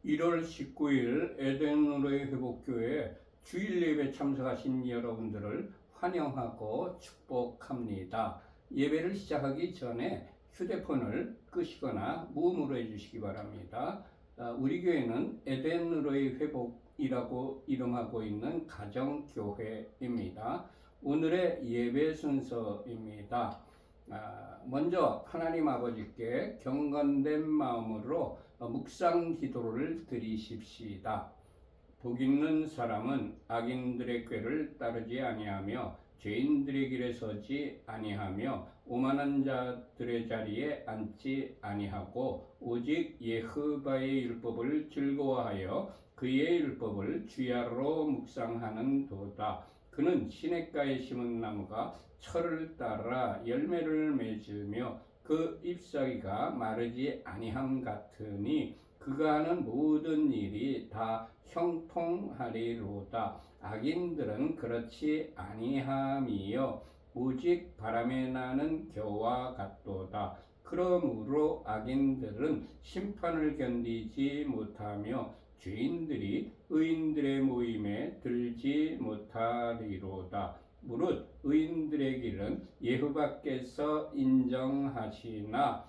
1월 19일 에덴으로의 회복교회 주일 예배 참석하신 여러분들을 환영하고 축복합니다. 예배를 시작하기 전에 휴대폰을 끄시거나 무음으로 해주시기 바랍니다. 우리 교회는 에덴으로의 회복이라고 이름하고 있는 가정교회입니다. 오늘의 예배 순서입니다. 먼저 하나님 아버지께 경건된 마음으로 묵상 기도를 드리십시다. 복 있는 사람은 악인들의 꾀를 따르지 아니하며 죄인들의 길에 서지 아니하며 오만한 자들의 자리에 앉지 아니하고 오직 여호와의 율법을 즐거워하여 그의 율법을 주야로 묵상하는 도다. 그는 시냇가에 심은 나무가 철을 따라 열매를 맺으며 그 잎사귀가 마르지 아니함 같으니 그가 하는 모든 일이 다 형통하리로다. 악인들은 그렇지 아니함이요 오직 바람에 나는 겨와 같도다. 그러므로 악인들은 심판을 견디지 못하며 죄인들이 의인들의 모임에 들지 못하리로다. 무릇 의인들의 길은 여호와께서 인정하시나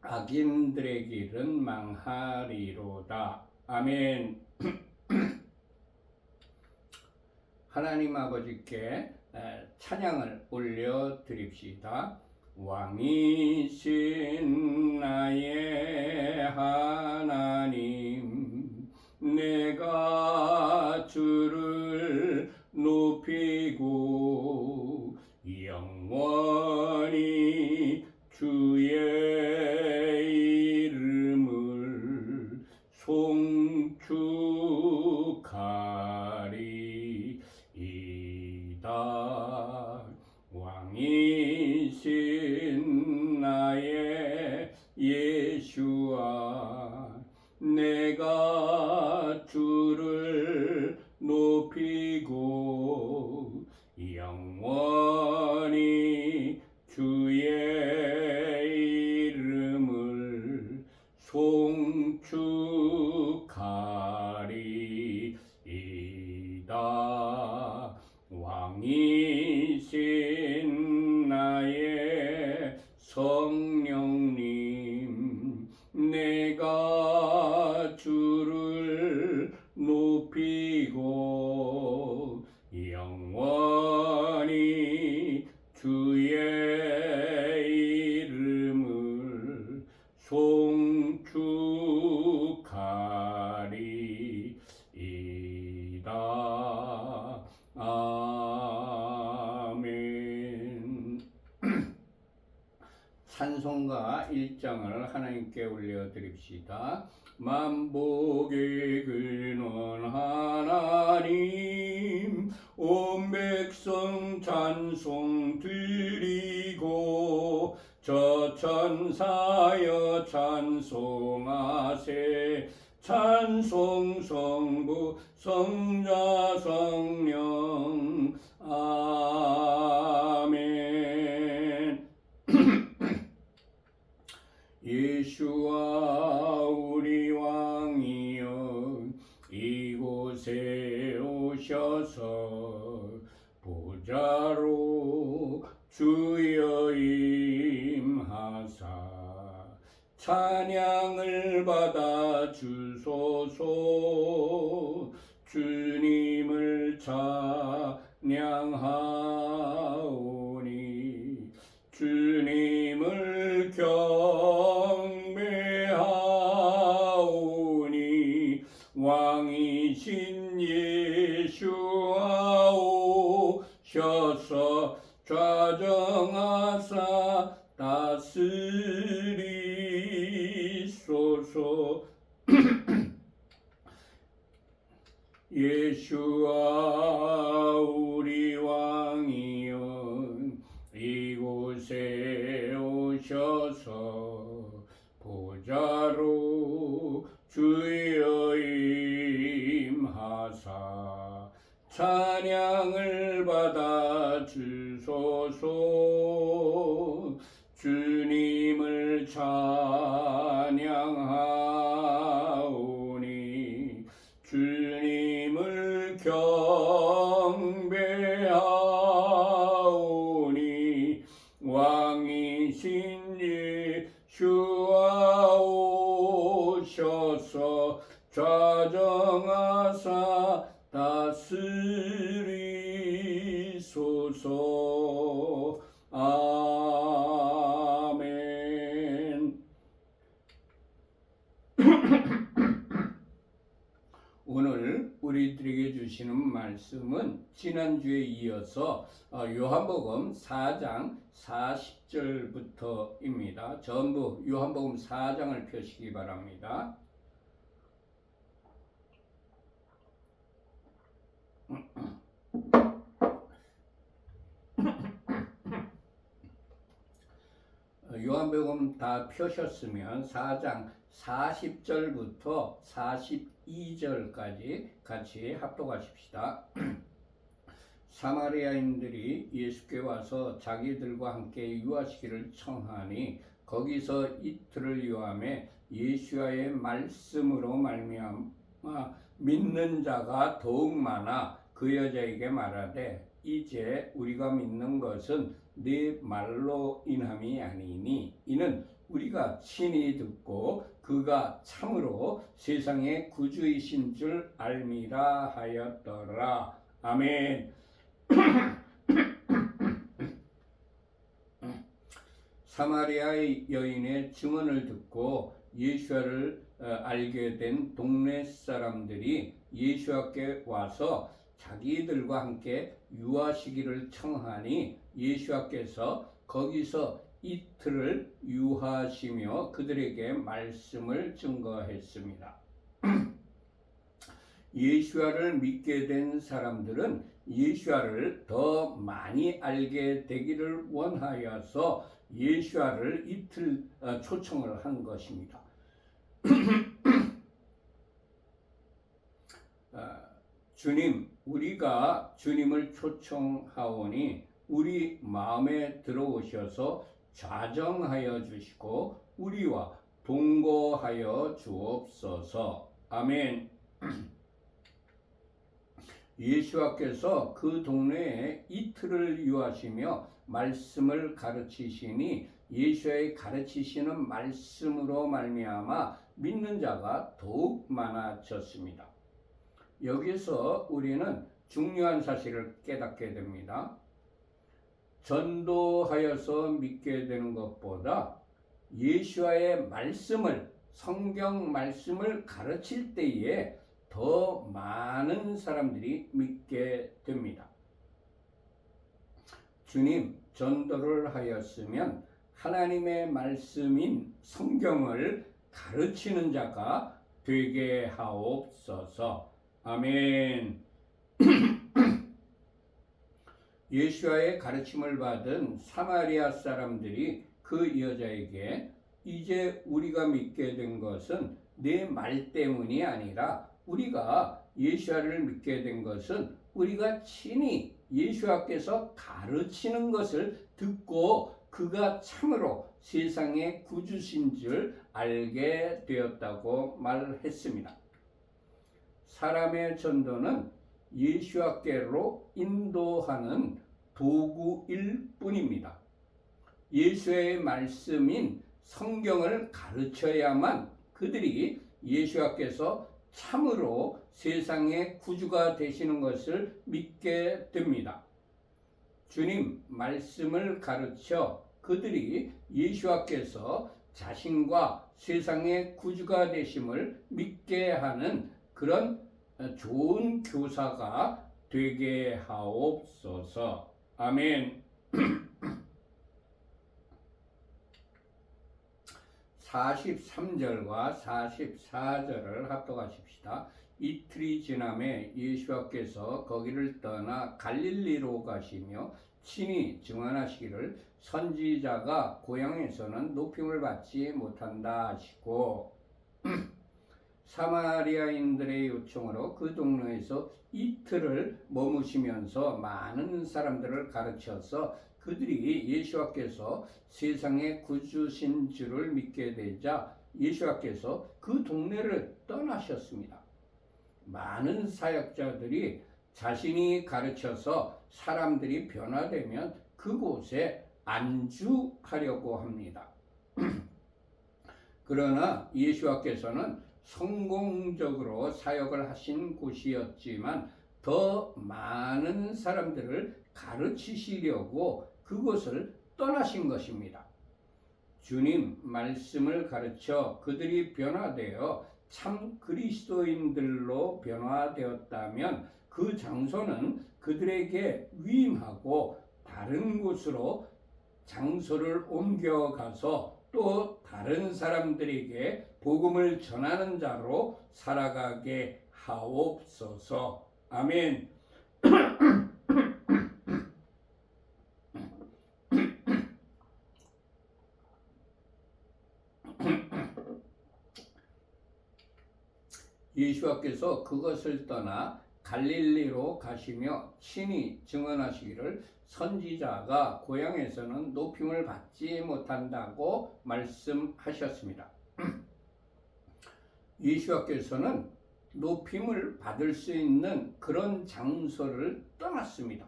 악인들의 길은 망하리로다. 아멘. 하나님 아버지께 찬양을 올려드립시다. 왕이신 나의 하나님, 내가 주를 높이고 영원히 주의 이름을 송축하리이다. 왕이신 나의 예수아, 내가 주를 높이고 영원히 주의 이름을 송축하리이다. 왕이신 나의 성령님, 내가 주를 높이고 영원히 주의 이름을 송축하리이다. 아멘. 찬송가 1장을 하나님께 올려드립시다. 만복의 근원 하나님, 온 백성 찬송 드리고 저 천사여 찬송하세. 찬송 성부 성자 성령. 아멘. 예수와 우리 왕이여 이곳에 오셔서 보좌로 주여 임하사 찬양을 받아 주소서. 주님을 찬양하오니 주님을 경배하오니 왕이신 예수아 오셔서 좌정하사 다스리소서. 예수아 우리 왕이여 이곳에 오셔서 보좌로 주여 임하사 찬양을 받아 주소서. 주님을 찬양하오 말씀은 지난주에 이어서 요한복음 4장 40절부터입니다. 전부 요한복음 4장을 펴시기 바랍니다. 요한복음 다 펴셨으면 4장 40절부터 42절까지 같이 합독하십시다. 사마리아인들이 예수께 와서 자기들과 함께 유하시기를 청하니 거기서 이틀을 유하매 예수와의 말씀으로 말미암아 믿는 자가 더욱 많아 그 여자에게 말하되 이제 우리가 믿는 것은 네 말로 인함이 아니니 이는 우리가 친히 듣고 그가 참으로 세상의 구주이신 줄 알미라 하였더라. 아멘. 사마리아의 여인의 증언을 듣고 예수를 알게 된 동네 사람들이 예수께 와서 자기들과 함께 유하시기를 청하니 예수께서 거기서 이틀을 유하시며 그들에게 말씀을 증거했습니다. 예수를 믿게 된 사람들은 예수를 더 많이 알게 되기를 원하여서 예수를 이틀 초청을 한 것입니다. 주님, 우리가 주님을 초청하오니 우리 마음에 들어오셔서 좌정하여 주시고 우리와 동거하여 주옵소서. 아멘. 예수께서 그 동네에 이틀을 유하시며 말씀을 가르치시니 예수의 가르치시는 말씀으로 말미암아 믿는 자가 더욱 많아졌습니다. 여기서 우리는 중요한 사실을 깨닫게 됩니다. 전도하여서 믿게 되는 것보다 예수의 말씀을, 성경 말씀을 가르칠 때에 더 많은 사람들이 믿게 됩니다. 주님, 전도를 하였으면 하나님의 말씀인 성경을 가르치는 자가 되게 하옵소서. 아멘. 예수와의 가르침을 받은 사마리아 사람들이 그 여자에게 이제 우리가 믿게 된 것은 내 말 때문이 아니라 우리가 예수를 믿게 된 것은 우리가 친히 예수께서 가르치는 것을 듣고 그가 참으로 세상의 구주신 줄 알게 되었다고 말했습니다. 사람의 전도는 예수께로 인도하는 도구일 뿐입니다. 예수의 말씀인 성경을 가르쳐야만 그들이 예수께서 참으로 세상의 구주가 되시는 것을 믿게 됩니다. 주님 말씀을 가르쳐 그들이 예수께서 자신과 세상의 구주가 되심을 믿게 하는 그런 좋은 교사가 되게 하옵소서. 아멘. 43절과 44절을 합독하십시다. 이틀이 지남에 예수께서 거기를 떠나 갈릴리로 가시며 친히 증언하시기를 선지자가 고향에서는 높임을 받지 못한다 하시고 사마리아인들의 요청으로 그 동네에서 이틀을 머무시면서 많은 사람들을 가르쳐서 그들이 예수께서 세상의 구주신 줄을 믿게 되자 예수께서 그 동네를 떠나셨습니다. 많은 사역자들이 자신이 가르쳐서 사람들이 변화되면 그곳에 안주하려고 합니다. 그러나 예수께서는 성공적으로 사역을 하신 곳이었지만 더 많은 사람들을 가르치시려고 그곳을 떠나신 것입니다. 주님 말씀을 가르쳐 그들이 변화되어 참 그리스도인들로 변화되었다면 그 장소는 그들에게 위임하고 다른 곳으로 장소를 옮겨가서 또 다른 사람들에게 복음을 전하는 자로 살아가게 하옵소서. 아멘. 예수께서 그것을 떠나 갈릴리로 가시며 친히 증언하시기를 선지자가 고향에서는 높임을 받지 못한다고 말씀하셨습니다. 예수께서는 높임을 받을 수 있는 그런 장소를 떠났습니다.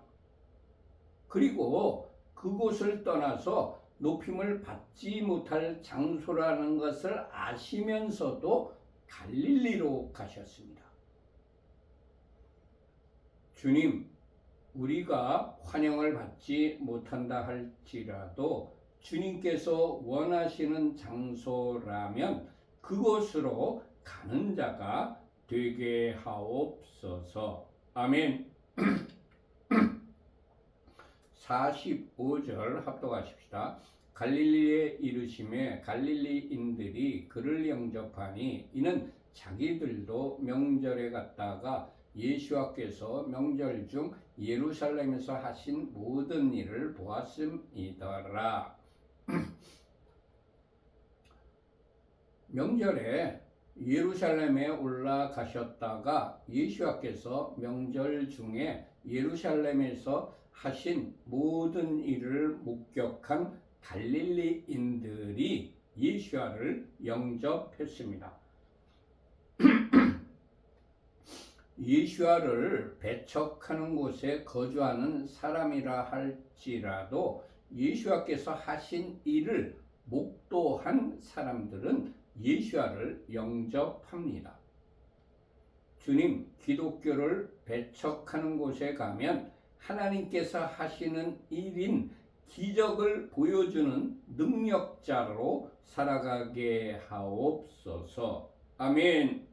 그리고 그곳을 떠나서 높임을 받지 못할 장소라는 것을 아시면서도 갈릴리로 가셨습니다. 주님, 우리가 환영을 받지 못한다 할지라도 주님께서 원하시는 장소라면 그곳으로 가는 자가 되게 하옵소서. 아멘. 45절 합독하십시다. 갈릴리에 이르심에 갈릴리인들이 그를 영접하니 이는 자기들도 명절에 갔다가 예수께서 명절 중 예루살렘에서 하신 모든 일을 보았음이더라. 명절에 예루살렘에 올라가셨다가 예수께서 명절 중에 예루살렘에서 하신 모든 일을 목격한 갈릴리인들이 예수를 영접했습니다. 예수를 배척하는 곳에 거주하는 사람이라 할지라도 예수께서 하신 일을 목도한 사람들은 예수를 영접합니다. 주님, 기독교를 배척하는 곳에 가면 하나님께서 하시는 일인 기적을 보여주는 능력자로 살아가게 하옵소서. 아멘.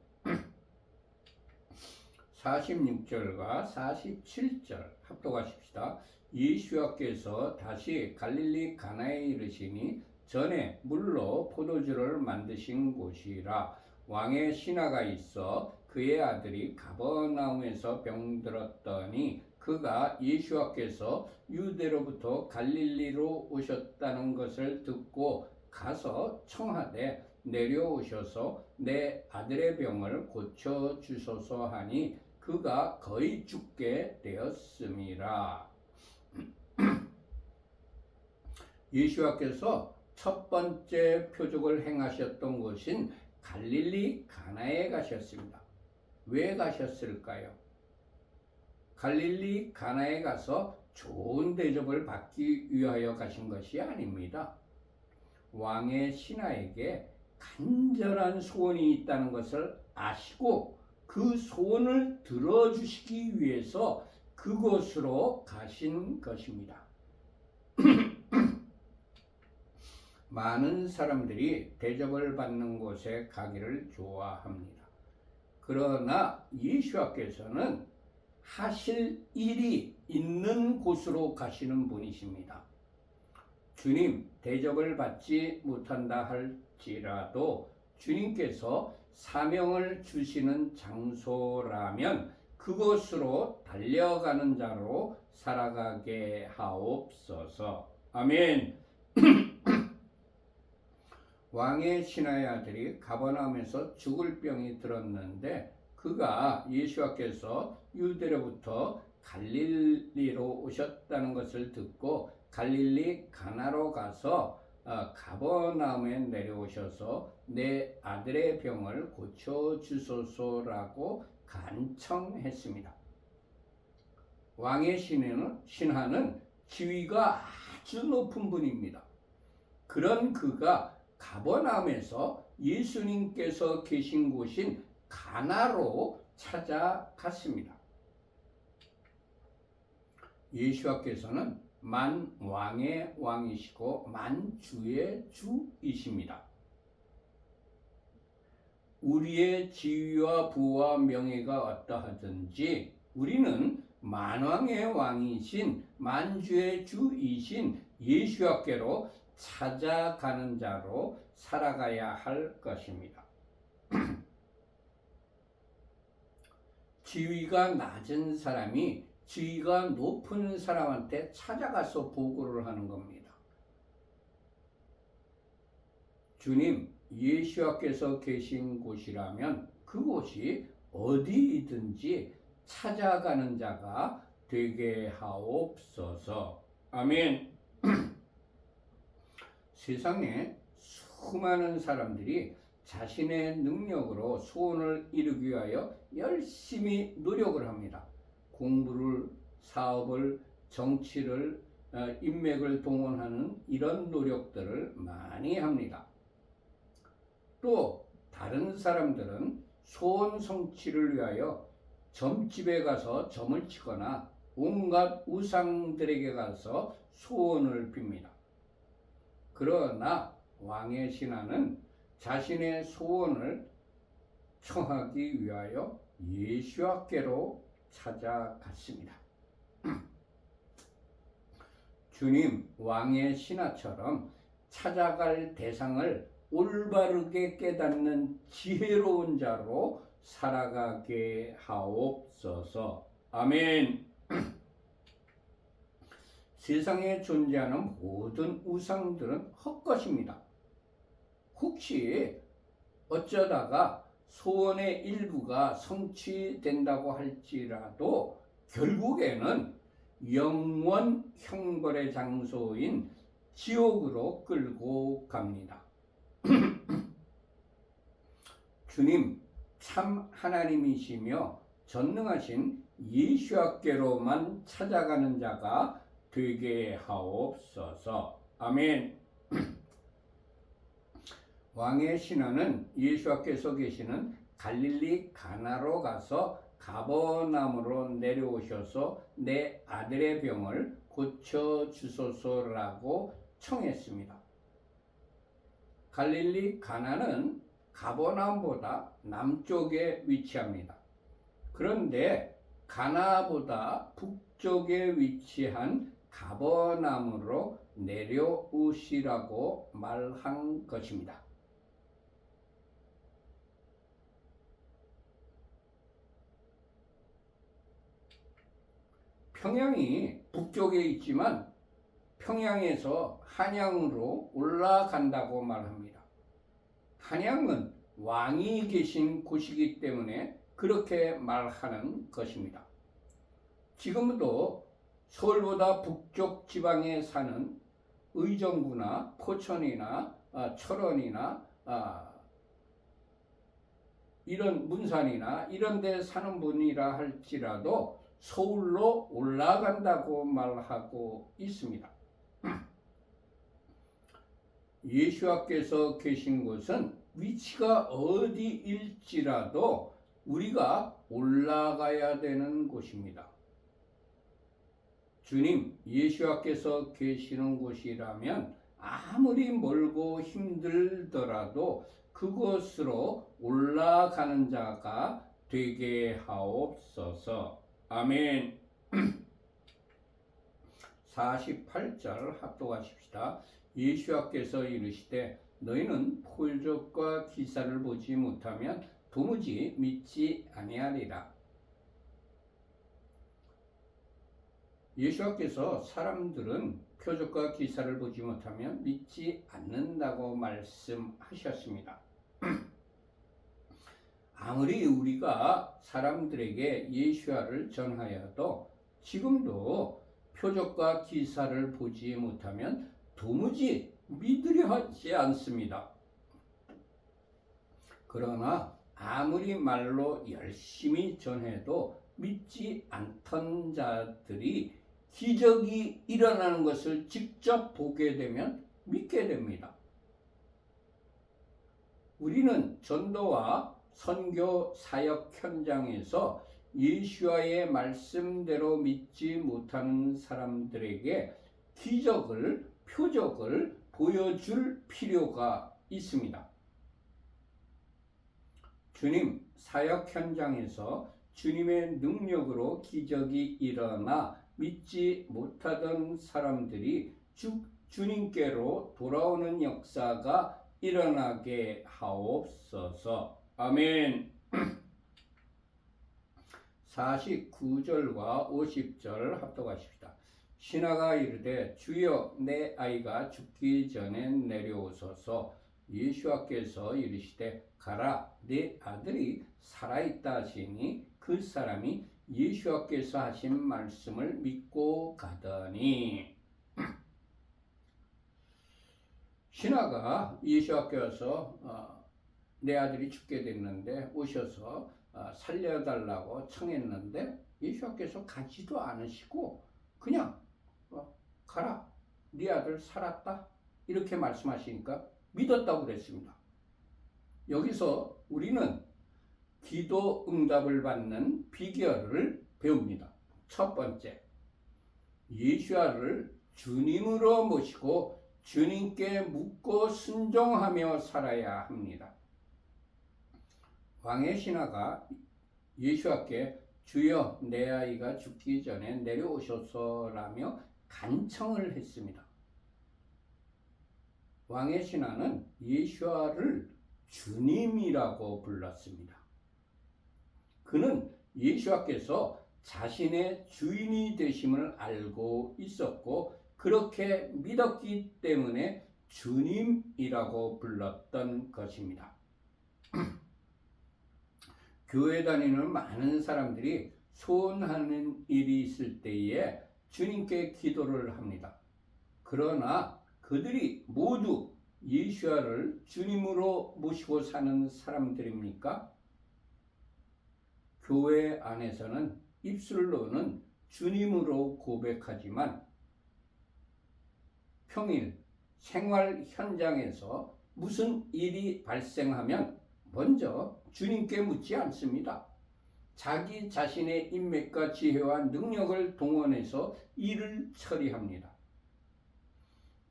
46절과 47절 합독하십시다. 예수께서 다시 갈릴리 가나에 이르시니 전에 물로 포도주를 만드신 곳이라. 왕의 신하가 있어 그의 아들이 가버나움에서 병들었더니 그가 예수께서 유대로부터 갈릴리로 오셨다는 것을 듣고 가서 청하되 내려오셔서 내 아들의 병을 고쳐 주소서 하니 그가 거의 죽게 되었음이라. 예수께서 첫 번째 표적을 행하셨던 곳인 갈릴리 가나에 가셨습니다. 왜 가셨을까요? 갈릴리 가나에 가서 좋은 대접을 받기 위하여 가신 것이 아닙니다. 왕의 신하에게 간절한 소원이 있다는 것을 아시고 그 소원을 들어주시기 위해서 그곳으로 가신 것입니다. 많은 사람들이 대접을 받는 곳에 가기를 좋아합니다. 그러나 예수께서는 하실 일이 있는 곳으로 가시는 분이십니다. 주님, 대접을 받지 못한다 할지라도 주님께서 사명을 주시는 장소라면 그곳으로 달려가는 자로 살아가게 하옵소서. 아멘. 왕의 신하의 아들이 가버나움에서 죽을 병이 들었는데 그가 예수께서 유대로부터 갈릴리로 오셨다는 것을 듣고 갈릴리 가나로 가서 가버나움에 내려오셔서 내 아들의 병을 고쳐 주소서라고 간청했습니다. 왕의 신하는 지위가 아주 높은 분입니다. 그런 그가 가버나움에서 예수님께서 계신 곳인 가나로 찾아갔습니다. 예수께서는 만왕의 왕이시고 만주의 주이십니다. 우리의 지위와 부와 명예가 어떠하든지 우리는 만왕의 왕이신 만주의 주이신 예수께로 찾아가는 자로 살아가야 할 것입니다. 지위가 낮은 사람이 지위가 높은 사람한테 찾아가서 보고를 하는 겁니다. 주님, 예수께서 계신 곳이라면 그곳이 어디이든지 찾아가는 자가 되게 하옵소서. 아멘. 세상에 수많은 사람들이 자신의 능력으로 소원을 이루기 위하여 열심히 노력을 합니다. 공부를, 사업을, 정치를, 인맥을 동원하는 이런 노력들을 많이 합니다. 또 다른 사람들은 소원 성취를 위하여 점집에 가서 점을 치거나 온갖 우상들에게 가서 소원을 빕니다. 그러나 왕의 신하는 자신의 소원을 청하기 위하여 예수께로 찾아갔습니다. 주님, 왕의 신하처럼 찾아갈 대상을 올바르게 깨닫는 지혜로운 자로 살아가게 하옵소서. 아멘. 세상에 존재하는 모든 우상들은 헛것입니다. 혹시 어쩌다가 소원의 일부가 성취된다고 할지라도 결국에는 영원 형벌의 장소인 지옥으로 끌고 갑니다. 주님, 참 하나님이시며 전능하신 예수께로만 찾아가는 자가 되게 하옵소서. 아멘. 왕의 신하는 예수께서 계시는 갈릴리 가나로 가서 가버나움으로 내려오셔서 내 아들의 병을 고쳐주소서라고 청했습니다. 갈릴리 가나는 가버나움보다 남쪽에 위치합니다. 그런데 가나보다 북쪽에 위치한 가버나움으로 내려오시라고 말한 것입니다. 평양이 북쪽에 있지만 평양에서 한양으로 올라간다고 말합니다. 한양은 왕이 계신 곳이기 때문에 그렇게 말하는 것입니다. 지금도 서울보다 북쪽 지방에 사는 의정부나 포천이나 철원이나 이런 문산이나 이런 데 사는 분이라 할지라도 서울로 올라간다고 말하고 있습니다. 예수께서 계신 곳은 위치가 어디일지라도 우리가 올라가야 되는 곳입니다. 주님, 예수께서 계시는 곳이라면 아무리 멀고 힘들더라도 그곳으로 올라가는 자가 되게 하옵소서. 아멘. 48절 합독하십시다. 예수께서 이르시되 너희는 표적과 기사를 보지 못하면 도무지 믿지 아니하리라. 예수께서 사람들은 표적과 기사를 보지 못하면 믿지 않는다고 말씀하셨습니다. 아무리 우리가 사람들에게 예수를 전하여도 지금도 표적과 기사를 보지 못하면 도무지 믿으려 하지 않습니다. 그러나 아무리 말로 열심히 전해도 믿지 않던 자들이 기적이 일어나는 것을 직접 보게 되면 믿게 됩니다. 우리는 전도와 선교 사역 현장에서 예수와의 말씀대로 믿지 못하는 사람들에게 기적을, 표적을 보여줄 필요가 있습니다. 주님, 사역 현장에서 주님의 능력으로 기적이 일어나 믿지 못하던 사람들이 주님께로 돌아오는 역사가 일어나게 하옵소서. 아멘. 49절과 50절 합독하십시다. 신하가 이르되 주여 내 아이가 죽기 전에 내려오소서. 예수께서 이르시되 가라 내 아들이 살아있다 하시니 그 사람이 예수께서 하신 말씀을 믿고 가더니 신하가 예수께서 내 아들이 죽게 됐는데 오셔서 살려달라고 청했는데 예수께서 가지도 않으시고 그냥 가라 네 아들 살았다 이렇게 말씀하시니까 믿었다고 그랬습니다. 여기서 우리는 기도 응답을 받는 비결을 배웁니다. 첫 번째, 예수를 주님으로 모시고 주님께 묻고 순종하며 살아야 합니다. 왕의 신하가 예수께 주여 내 아이가 죽기 전에 내려오소서라며 간청을 했습니다. 왕의 신하는 예수를 주님이라고 불렀습니다. 그는 예수께서 자신의 주인이 되심을 알고 있었고 그렇게 믿었기 때문에 주님이라고 불렀던 것입니다. 교회 다니는 많은 사람들이 소원하는 일이 있을 때에 주님께 기도를 합니다. 그러나 그들이 모두 예수를 주님으로 모시고 사는 사람들입니까? 교회 안에서는 입술로는 주님으로 고백하지만 평일 생활 현장에서 무슨 일이 발생하면 먼저 주님께 묻지 않습니다. 자기 자신의 인맥과 지혜와 능력을 동원해서 일을 처리합니다.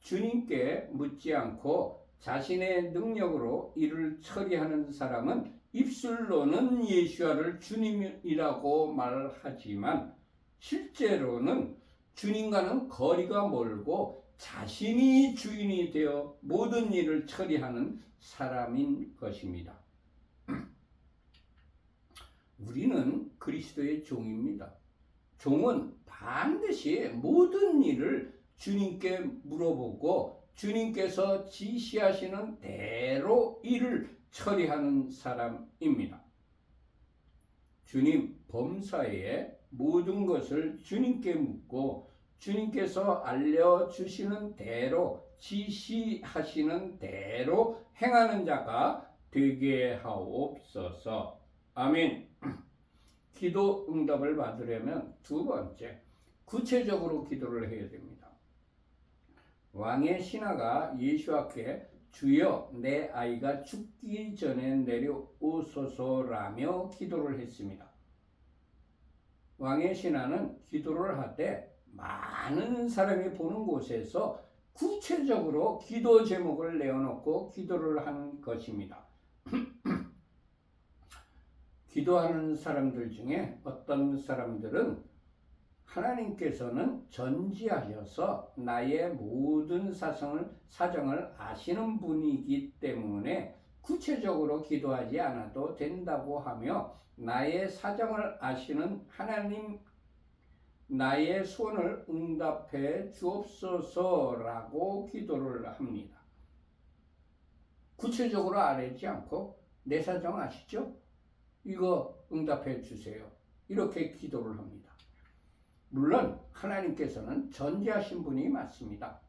주님께 묻지 않고 자신의 능력으로 일을 처리하는 사람은 입술로는 예수를 주님이라고 말하지만 실제로는 주님과는 거리가 멀고 자신이 주인이 되어 모든 일을 처리하는 사람인 것입니다. 우리는 그리스도의 종입니다. 종은 반드시 모든 일을 주님께 물어보고 주님께서 지시하시는 대로 일을 처리하는 사람입니다. 주님 범사에 모든 것을 주님께 묻고 주님께서 알려주시는 대로 지시하시는 대로 행하는 자가 되게 하옵소서. 아멘. 기도 응답을 받으려면 두 번째, 구체적으로 기도를 해야 됩니다. 왕의 신하가 예수께 주여 내 아이가 죽기 전에 내려오소서라며 기도를 했습니다. 왕의 신하는 기도를 하되 많은 사람이 보는 곳에서 구체적으로 기도 제목을 내어놓고 기도를 한 것입니다. 기도하는 사람들 중에 어떤 사람들은 하나님께서는 전지하셔서 나의 모든 사정을 아시는 분이기 때문에 구체적으로 기도하지 않아도 된다고 하며 나의 사정을 아시는 하나님 나의 소원을 응답해 주옵소서라고 기도를 합니다. 구체적으로 아뢰지 않고 내 사정 아시죠? 이거 응답해 주세요. 이렇게 기도를 합니다. 물론 하나님께서는 전지하신 분이 맞습니다.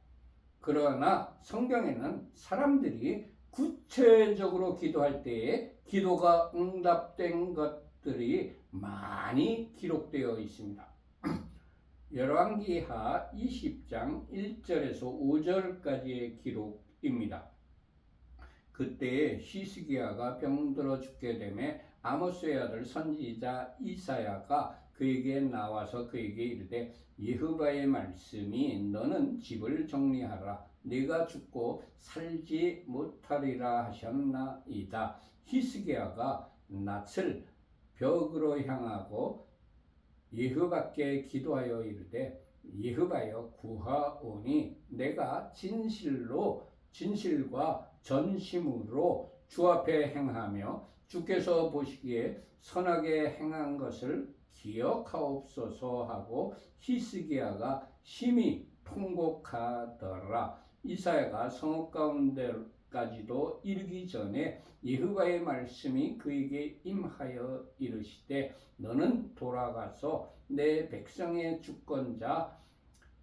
그러나 성경에는 사람들이 구체적으로 기도할 때에 기도가 응답된 것들이 많이 기록되어 있습니다. 열왕기하 20장 1절에서 5절까지의 기록입니다. 그때 히스기야가 병들어 죽게 되매 아모스의 아들 선지자 이사야가 그에게 나와서 그에게 이르되 여호와의 말씀이 너는 집을 정리하라 네가 죽고 살지 못하리라 하셨나이다. 히스기야가 낯을 벽으로 향하고 여호와께 기도하여 이르되 여호와여 구하오니 내가 진실과 전심으로 주 앞에 행하며 주께서 보시기에 선하게 행한 것을 기억하옵소서 하고 히스기야가 심히 통곡하더라. 이사야가 성읍 가운데까지도 이르기 전에 여호와의 말씀이 그에게 임하여 이르시되 너는 돌아가서 내 백성의 주권자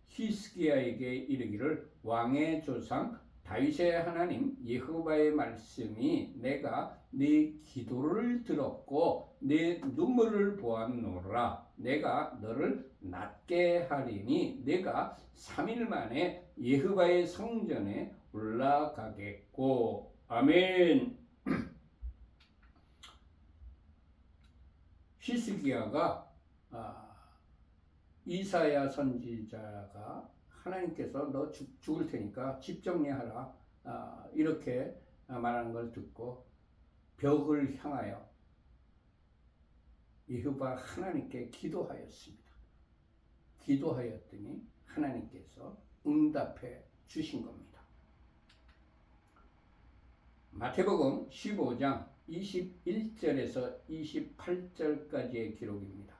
히스기야에게 이르기를 왕의 조상 다윗의 하나님 여호와의 말씀이 내가 네 기도를 들었고 네 눈물을 보았노라. 내가 너를 낫게 하리니 내가 3일 만에 여호와의 성전에 올라가겠고. 아멘. 히스기야가 이사야 선지자가 하나님께서 너 죽을 테니까 집 정리하라 이렇게 말하는 걸 듣고 벽을 향하여 여호와 하나님께 기도하였습니다. 기도하였더니 하나님께서 응답해 주신 겁니다. 마태복음 15장 21절에서 28절까지의 기록입니다.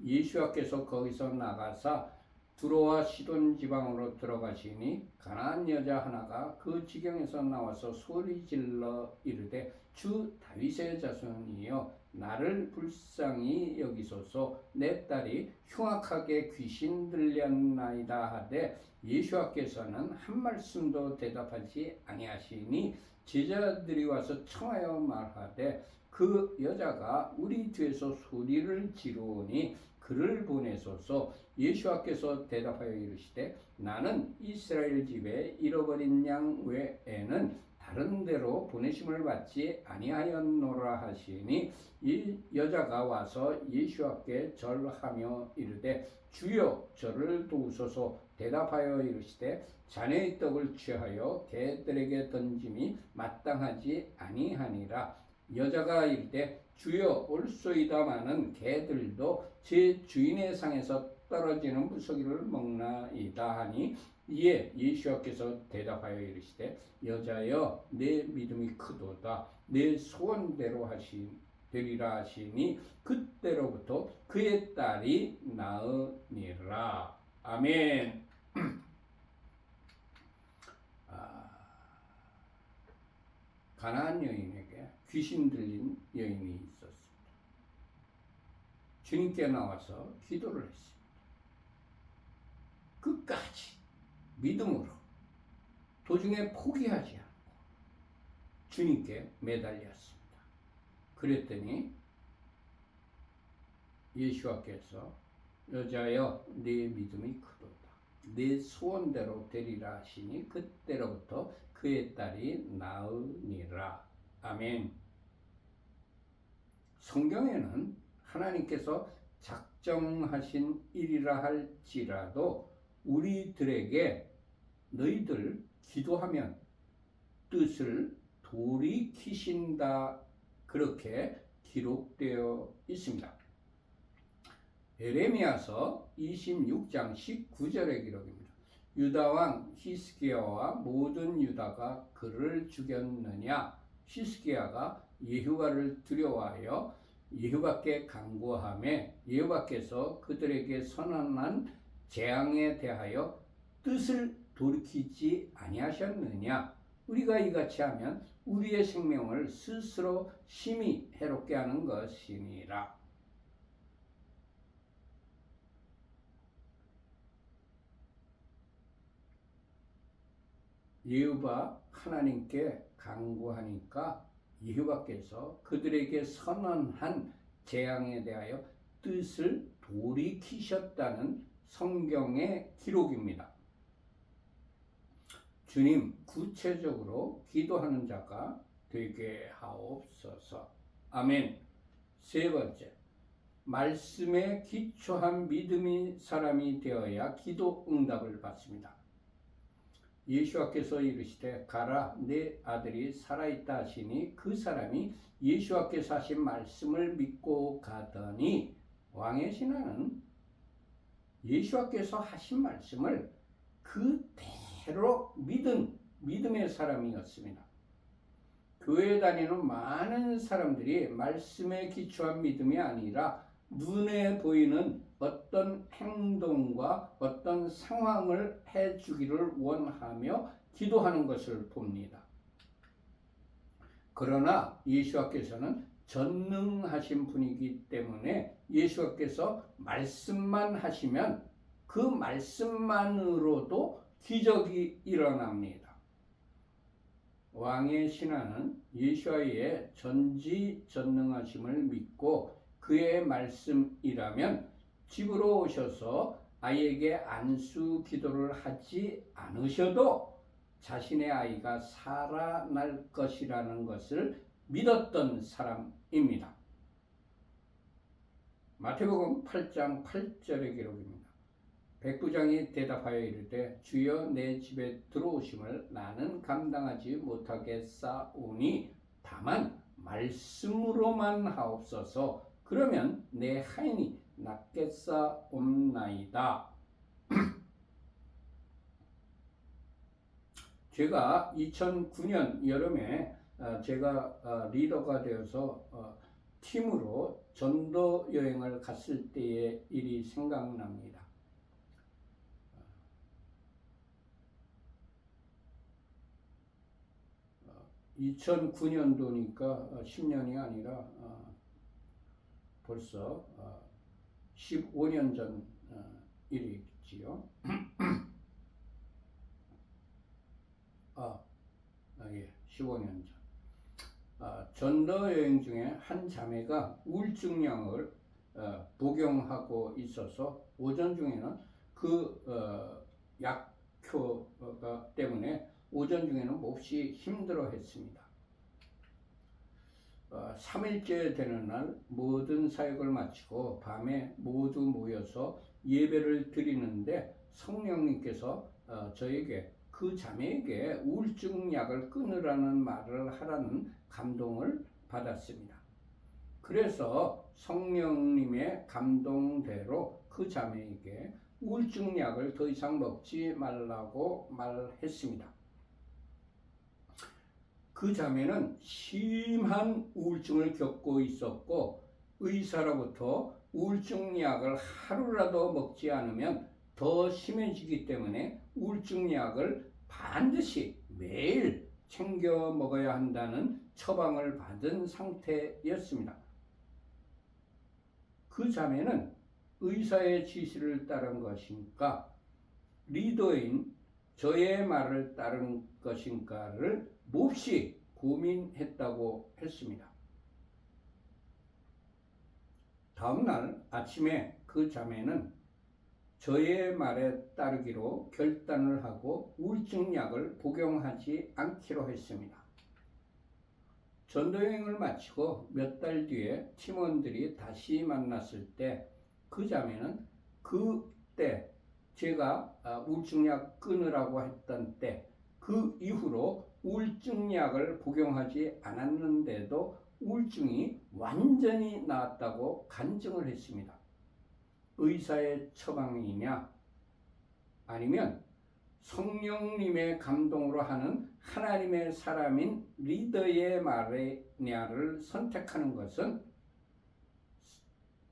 예수께서 거기서 나가사 두로와 시돈 지방으로 들어가시니 가나안 여자 하나가 그 지경에서 나와서 소리질러 이르되 주 다윗의 자손이여 나를 불쌍히 여기소서 내 딸이 흉악하게 귀신 들렸나이다 하되 예수께서는 한 말씀도 대답하지 아니하시니 제자들이 와서 청하여 말하되 그 여자가 우리 뒤에서 소리를 지르오니 그를 보내소서. 예수께서 대답하여 이르시되 나는 이스라엘 집에 잃어버린 양 외에는 다른 데로 보내심을 받지 아니하였노라 하시니 이 여자가 와서 예수 앞에 절하며 이르되 주여 저를 도우소서. 대답하여 이르시되 자네의 떡을 취하여 개들에게 던짐이 마땅하지 아니하니라. 여자가 이르되 주여 올소이다마는 개들도 제 주인의 상에서 떨어지는 무서기를 먹나이다 하니 이에 예수께서 대답하여 이르시되 여자여 내 믿음이 크도다. 내 소원대로 되리라 하시니 그때로부터 그의 딸이 나으니라. 아멘. 가나안 여인에게 귀신 들린 여인이 있었습니다. 주님께 나와서 기도를 했습니다. 끝까지 믿음으로 도중에 포기하지 않고 주님께 매달렸습니다. 그랬더니 예수께서 여자여 네 믿음이 크도다. 네 소원대로 되리라 하시니 그때로부터 그의 딸이 나으니라. 아멘. 성경에는 하나님께서 작정하신 일이라 할지라도 우리들에게 너희들 기도하면 뜻을 돌이키신다 그렇게 기록되어 있습니다. 에레미야서 26장 19절의 기록입니다. 유다왕 히스기야와 모든 유다가 그를 죽였느냐. 히스기야가 여호와를 두려워하여 여호와께 간구하매 여호와께서 그들에게 선언한 재앙에 대하여 뜻을 돌이키지 아니하셨느냐. 우리가 이같이 하면 우리의 생명을 스스로 심히 해롭게 하는 것이니라. 여호와 하나님께 간구하니까 여호와께서 그들에게 선언한 재앙에 대하여 뜻을 돌이키셨다는 성경의 기록입니다. 주님, 구체적으로 기도하는 자가 되게 하옵소서. 아멘. 세 번째, 말씀에 기초한 믿음이 사람이 되어야 기도 응답을 받습니다. 예수께서 이르시되 가라 내 아들이 살아있다 하시니 그 사람이 예수께서 하신 말씀을 믿고 가더니 왕의 신하는 예수께서 하신 말씀을 그대로 믿은 믿음의 사람이었습니다. 교회 다니는 많은 사람들이 말씀에 기초한 믿음이 아니라 눈에 보이는 어떤 행동과 어떤 상황을 해주기를 원하며 기도하는 것을 봅니다. 그러나 예수께서는 전능하신 분이기 때문에 예수께서 말씀만 하시면 그 말씀만으로도 기적이 일어납니다. 왕의 신하는 예수의 전지전능하심을 믿고 그의 말씀이라면 집으로 오셔서 아이에게 안수 기도를 하지 않으셔도 자신의 아이가 살아날 것이라는 것을 믿었던 사람입니다. 마태복음 8장 8절의 기록입니다. 백부장이 대답하여 이르되 주여 내 집에 들어오심을 나는 감당하지 못하겠사오니 다만 말씀으로만 하옵소서. 그러면 내 하인이 낫겠사옵나이다. 제가 2009년 여름에 제가 리더가 되어서 팀으로 전도 여행을 갔을 때의 일이 생각납니다. 2009년도니까 10년이 아니라 벌써 15년 전 일이지요. 예, 15년 전. 전도 여행 중에 한 자매가 우울증약을 복용하고 있어서 오전 중에는 그 약효가 때문에 오전 중에는 몹시 힘들어 했습니다. 3일째 되는 날 모든 사역을 마치고 밤에 모두 모여서 예배를 드리는데 성령님께서 저에게 그 자매에게 우울증 약을 끊으라는 말을 하라는 감동을 받았습니다. 그래서 성령님의 감동대로 그 자매에게 우울증 약을 더 이상 먹지 말라고 말했습니다. 그 자매는 심한 우울증을 겪고 있었고 의사로부터 우울증 약을 하루라도 먹지 않으면 더 심해지기 때문에 우울증 약을 반드시 매일 챙겨 먹어야 한다는 처방을 받은 상태였습니다. 그 자매는 의사의 지시를 따른 것인가 리더인 저의 말을 따른 것인가를 몹시 고민했다고 했습니다. 다음날 아침에 그 자매는 저의 말에 따르기로 결단을 하고 우울증 약을 복용하지 않기로 했습니다. 전도여행을 마치고 몇 달 뒤에 팀원들이 다시 만났을 때 그 자매는 그때 제가 우울증 약 끊으라고 했던 때 그 이후로 우울증 약을 복용하지 않았는데도 우울증이 완전히 나았다고 간증을 했습니다. 의사의 처방이냐 아니면 성령님의 감동으로 하는 하나님의 사람인 리더의 말이냐를 선택하는 것은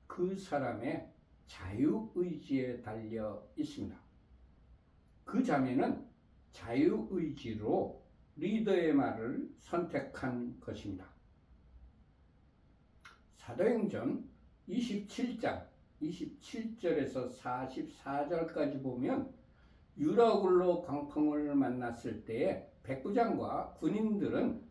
그 사람의 자유의지에 달려 있습니다. 그 자매는 자유의지로 리더의 말을 선택한 것입니다. 사도행전 27장 27절에서 44절까지 보면 유라굴로 광풍을 만났을 때에 백부장과 군인들은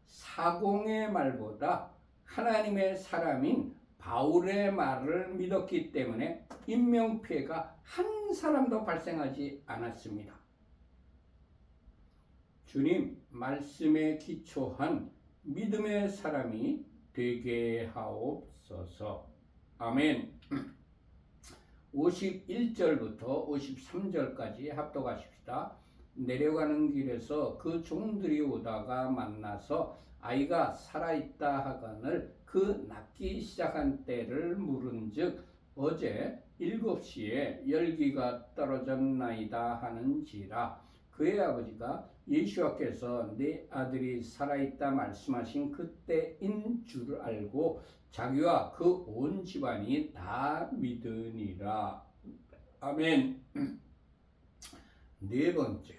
사공의 말보다 하나님의 사람인 바울의 말을 믿었기 때문에 인명피해가 한 사람도 발생하지 않았습니다. 주님 말씀에 기초한 믿음의 사람이 되게 하옵소서. 아멘. 51절부터 53절까지 합독하십시다. 내려가는 길에서 그 종들이 오다가 만나서 아이가 살아있다 하거늘 그 낫기 시작한 때를 물은즉 어제 7시에 열기가 떨어졌나이다 하는지라. 그의 아버지가 예수와께서 내 아들이 살아있다 말씀하신 그때인 줄 알고 자기와 그 온 집안이 다 믿으니라. 아멘. 네 번째,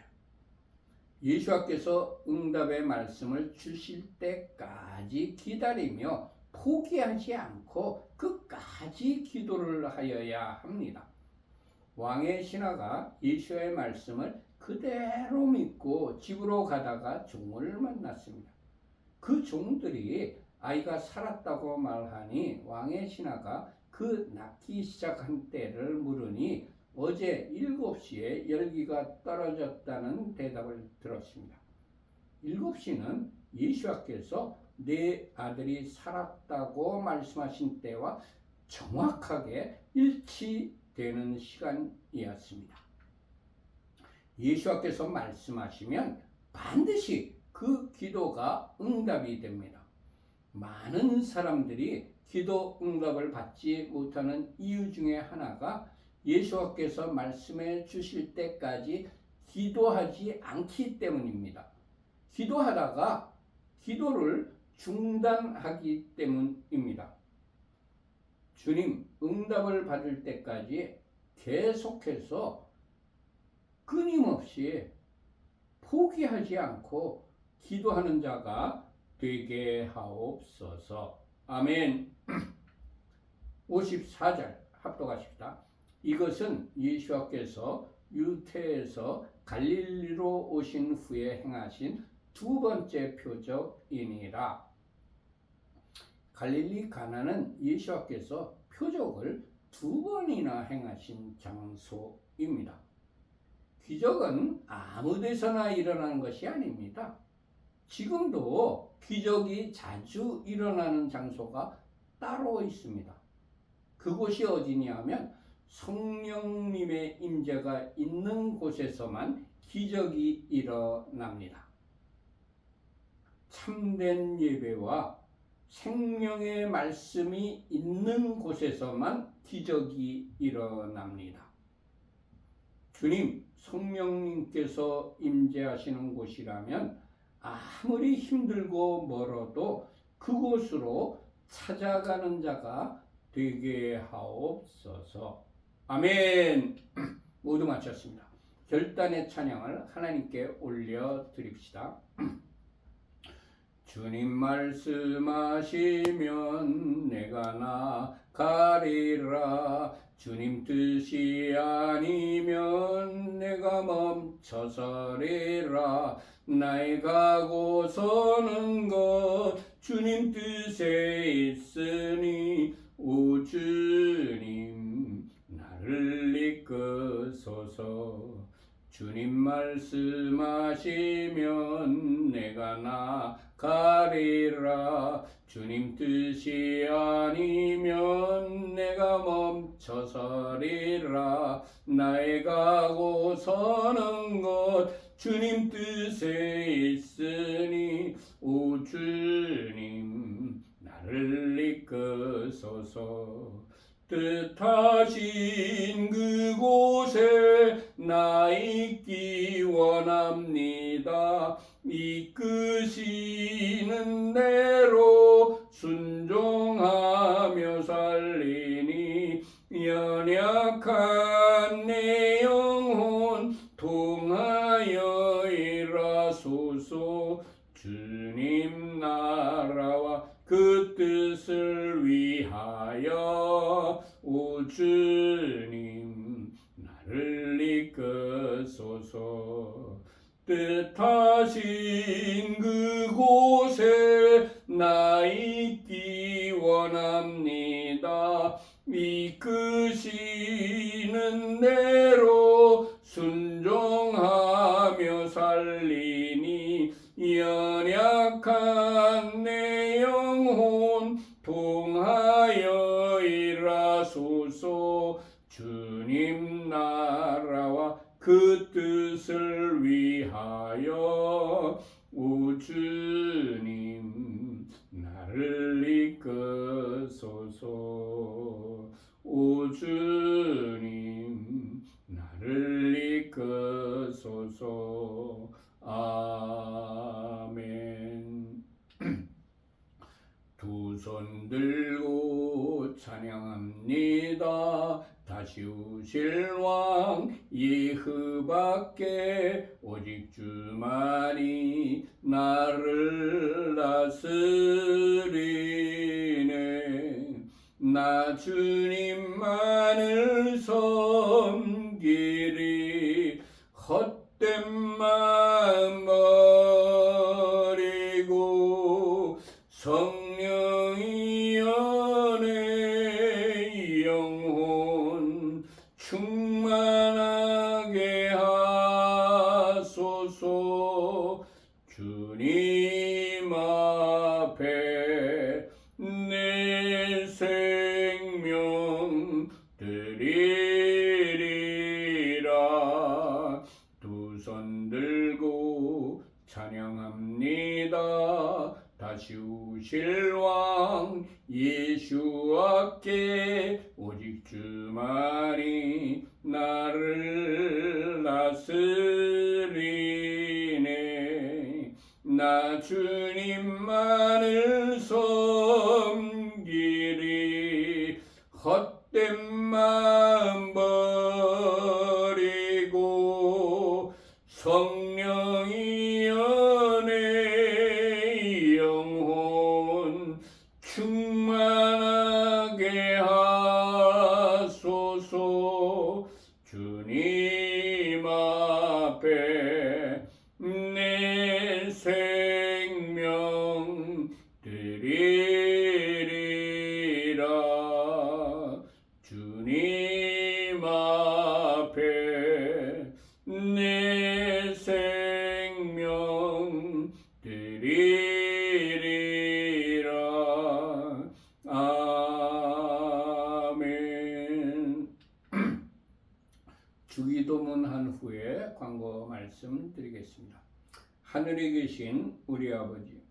예수와께서 응답의 말씀을 주실 때까지 기다리며 포기하지 않고 끝까지 기도를 하여야 합니다. 왕의 신하가 예수의 말씀을 그대로 믿고 집으로 가다가 종을 만났습니다. 그 종들이 아이가 살았다고 말하니 왕의 신하가 그 낫기 시작한 때를 물으니 어제 7시에 열기가 떨어졌다는 대답을 들었습니다. 7시는 예수와께서 내 아들이 살았다고 말씀하신 때와 정확하게 일치되는 시간이었습니다. 예수와께서 말씀하시면 반드시 그 기도가 응답이 됩니다. 많은 사람들이 기도 응답을 받지 못하는 이유 중에 하나가 예수와께서 말씀해 주실 때까지 기도하지 않기 때문입니다. 기도하다가 기도를 중단하기 때문입니다. 주님 응답을 받을 때까지 계속해서 끊임없이 포기하지 않고 기도하는 자가 되게 하옵소서. 아멘. 54절 합독하십시다. 이것은 예수와께서 유태에서 갈릴리로 오신 후에 행하신 두 번째 표적이니라. 갈릴리 가나는 예수와께서 표적을 두 번이나 행하신 장소입니다. 기적은 아무 데서나 일어나는 것이 아닙니다. 지금도 기적이 자주 일어나는 장소가 따로 있습니다. 그곳이 어디냐면 성령님의 임재가 있는 곳에서만 기적이 일어납니다. 참된 예배와 생명의 말씀이 있는 곳에서만 기적이 일어납니다. 주님, 성령님께서 임재하시는 곳이라면 아무리 힘들고 멀어도 그곳으로 찾아가는 자가 되게 하옵소서. 아멘. 모두 마쳤습니다. 결단의 찬양을 하나님께 올려드립시다. 주님 말씀하시면 내가 나가리라. 주님 뜻이 아니면 내가 멈춰서리라. 나의 가고 서는 것 주님 뜻에 있으니 오 주님 나를 이끄소서. 주님 말씀하시면 내가 나가리라. 주님 뜻이 아니면 내가 멈춰서리라. 나의 가고 서는 것 주님 뜻에 있으니 오 주님 나를 이끄소서. 뜻하신 그곳에 나 있기 원합니다. 이끄시는 대로 순종하며 살리니 연약한 내 영혼 통하여 일하소서. 주님 나라와 그 뜻을 위하여 오 주님 나를 이끄소서. 뜻하신 그곳에 나 있기 원합니다. 이끄시는 대로 순종하며 살리니 연약한 내 영혼 통하여 일하소서. 주님 나라와 그 뜻을 위하여 오 주님 나를 이끄소서. 오 주님 나를 이끄소서. 아멘. 두 손 들고 찬양합니다. 다시 오실 왕 예후밖에 오직 주만이 나를 다스리네. 나 주님만을 섬기리. 헛된 마음 버리고 성령의 연애 영혼 충만하게 하소서. 주님 앞에 내 생명 드리리라. 두 손 들고 찬양합니다. 다시 오실 왕 예수께 오직 주만이 나를 다스리네. 나 주님만을 섬기리. 헛된 마음 버리고 성령의 연애 영혼 충만하게 하소서. 주님 앞에 내 생명 드리리라. 주님 앞에 내 생명 드리리라. 아멘. 주기도문 한 후에 광고 말씀드리겠습니다. 하늘에 계신 우리 아버지,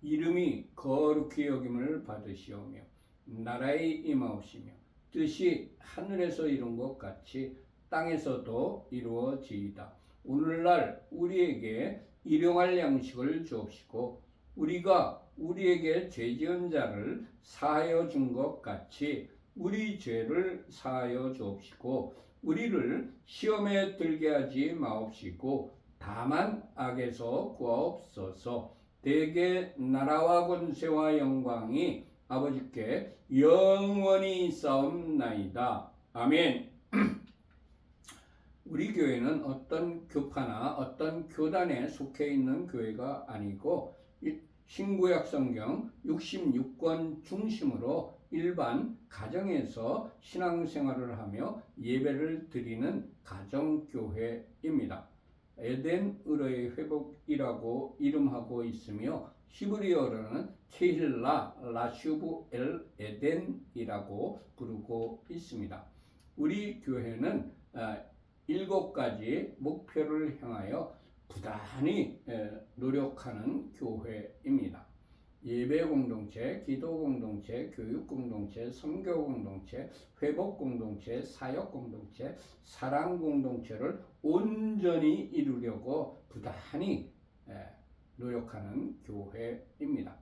이름이 거룩히 여김을 받으시오며 나라의 임하옵시며 뜻이 하늘에서 이룬 것 같이 땅에서도 이루어지이다. 오늘날 우리에게 일용할 양식을 주옵시고 우리가 우리에게 죄지은 자를 사하여 준 것 같이 우리 죄를 사하여 주옵시고 우리를 시험에 들게 하지 마옵시고 다만 악에서 구하옵소서. 대개 나라와 권세와 영광이 아버지께 영원히 있사옵나이다. 아멘. 우리 교회는 어떤 교파나 어떤 교단에 속해 있는 교회가 아니고 신구약 성경 66권 중심으로 일반 가정에서 신앙생활을 하며 예배를 드리는 가정교회입니다. 에덴 의로의 회복이라고 이름하고 있으며 히브리어로는 케힐라 라슈브 엘 에덴이라고 부르고 있습니다. 우리 교회는 7가지 목표를 향하여 부단히 노력하는 교회입니다. 예배 공동체, 기도 공동체, 교육 공동체, 선교 공동체, 회복 공동체, 사역 공동체, 사랑 공동체를 온전히 이루려고 부단히 노력하는 교회입니다.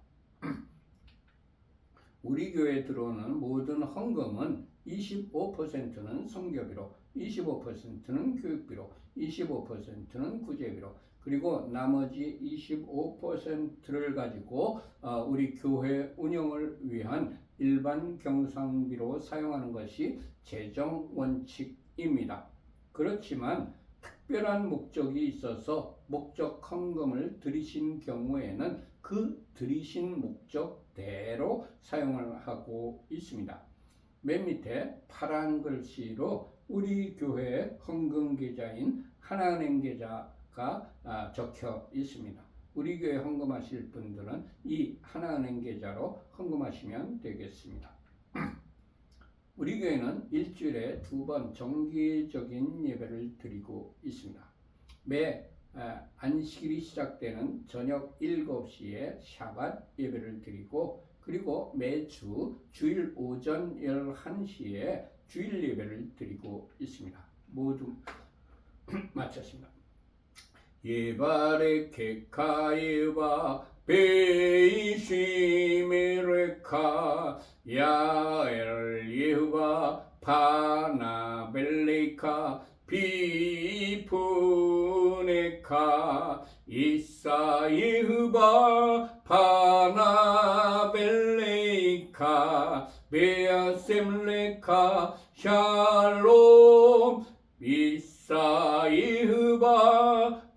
우리 교회에 들어오는 모든 헌금은 25%는 선교비로, 25%는 교육비로, 25%는 구제비로, 그리고 나머지 25%를 가지고 우리 교회 운영을 위한 일반 경상비로 사용하는 것이 재정 원칙입니다. 그렇지만 특별한 목적이 있어서 목적 헌금을 드리신 경우에는 그 드리신 목적대로 사용을 하고 있습니다. 맨 밑에 파란 글씨로 우리 교회 헌금 계좌인 하나은행 계좌가 적혀 있습니다. 우리 교회 헌금하실 분들은 이 하나은행 계좌로 헌금하시면 되겠습니다. 우리 교회는 일주일에 2번 정기적인 예배를 드리고 있습니다. 매 안식일이 시작되는 저녁 7시에 샤밧 예배를 드리고 그리고 매주 주일 오전 11시에 주일 예배를 드리고 있습니다. 모두 마쳤습니다. 예바레 케카예바 베이시메레카 야엘 예바 파나벨레카 비푸네카 이사예흐바 파나벨레카 베아셈레카 샬롬 이사예흐바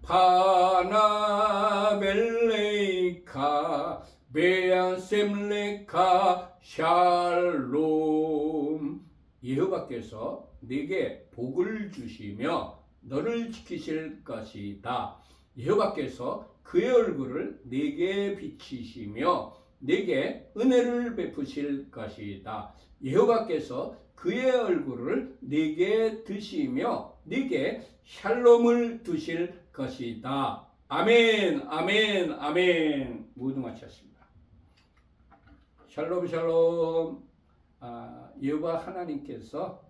파나벨레카 베아셈레카 샬롬. 여호와께서 네게 복을 주시며 너를 지키실 것이다. 여호와께서 그의 얼굴을 네게 비치시며 네게 은혜를 베푸실 것이다. 여호와께서 그의 얼굴을 네게 드시며 네게 샬롬을 두실 것이다. 아멘, 아멘, 아멘. 모두 마쳤습니다. 샬롬, 샬롬. 여호와 하나님께서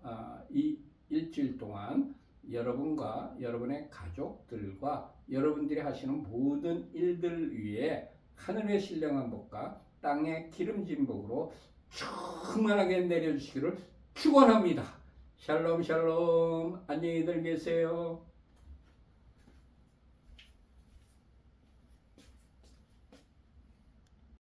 이 일주일 동안 여러분과 여러분의 가족들과 여러분들이 하시는 모든 일들 위에 하늘의 신령한 복과 땅의 기름진 복으로 충만하게 내려주시기를 축원합니다. 샬롬 샬롬. 안녕히들 계세요.